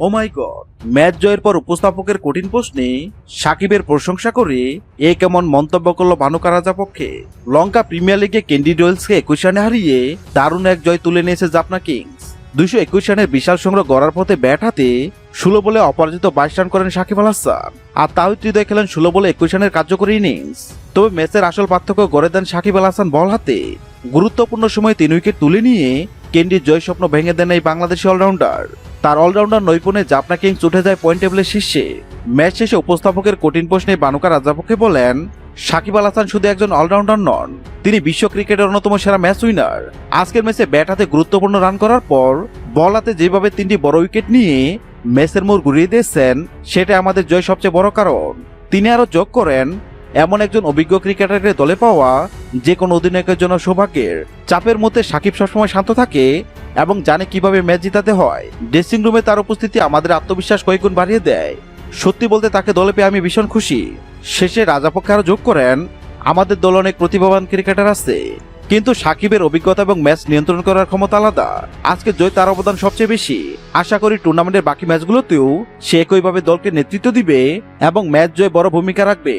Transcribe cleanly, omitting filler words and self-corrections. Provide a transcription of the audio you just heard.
ও মাই god. Match জয়ের পর উপস্থাপকের কঠিন প্রশ্নে সাকিবের প্রশংসা করে এ কেমন মন্তব্য করল ভানুকা রাজাপক্ষে। লঙ্কা প্রিমিয়ার লিগে ক্যান্ডিডেলসকে 21 রানে হারিয়ে দারুণ এক জয় তুলে নিয়েছে জাফনা কিংস। 221 রানের বিশাল সংগ্রহ গড়ার পথে ব্যাট হাতে 16 বলে অপরাজিত 22 রান করেন সাকিব আল হাসান। আর তাহিদ হৃদয় খেলেন 16 বলে 21 রানের কার্যকরী ইনিংস। তবে ম্যাচের আসল পার্থক্য গড়ে দেন সাকিব আল হাসান বল হাতে। গুরুত্বপূর্ণ সময়ে 3 উইকেট তুলে নিয়ে ক্যান্ডির জয় স্বপ্ন ভেঙে দেন এই বাংলাদেশি অলরাউন্ডার। তার অলরাউন্ডার নৈপুণ্যে জাফনা কিংস উঠে যায় পয়েন্ট টেবিলের শীর্ষে। ম্যাচ শেষে উপস্থাপকের কঠিন প্রশ্নে ভানুকা রাজাপক্ষে বলেন, সাকিব আল হাসান শুধু একজন অলরাউন্ডার নন, তিনি বিশ্ব ক্রিকেটের অন্যতম সেরা ম্যাচ উইনার। আজকের ম্যাচে ব্যাট হাতে গুরুত্বপূর্ণ রান করার পর বল হাতে যেভাবে 3টি বড় উইকেট নিয়ে ম্যাচের মোড় ঘুরিয়ে দিয়েছেন, সেটা আমাদের জয় সবচেয়ে বড় কারণ। তিনি আরো যোগ করেন, এমন একজন অভিজ্ঞ ক্রিকেটারকে দলে পাওয়া যে কোনো অধিনায়কের জন্য সৌভাগ্যের। চাপের মধ্যে সাকিব সবসময় শান্ত থাকে এবং জানে কিভাবে ম্যাচ জিতাতে হয়। ড্রেসিং রুমে তার উপস্থিতি আমাদের আত্মবিশ্বাস কয়েকগুণ বাড়িয়ে দেয়। সত্যি বলতে তাকে দলে পেয়ে আমি ভীষণ খুশি। শেষে রাজাপক্ষে আরো যোগ করেন, আমাদের দলে অনেক প্রতিভাবান ক্রিকেটার আছে, কিন্তু সাকিবের অভিজ্ঞতা এবং ম্যাচ নিয়ন্ত্রণ করার ক্ষমতা আলাদা। আজকে জয় তার অবদান সবচেয়ে বেশি। আশা করি টুর্নামেন্টের বাকি ম্যাচগুলোতেও সে একইভাবে দলকে নেতৃত্ব দিবে এবং ম্যাচ জয়ে বড় ভূমিকা রাখবে।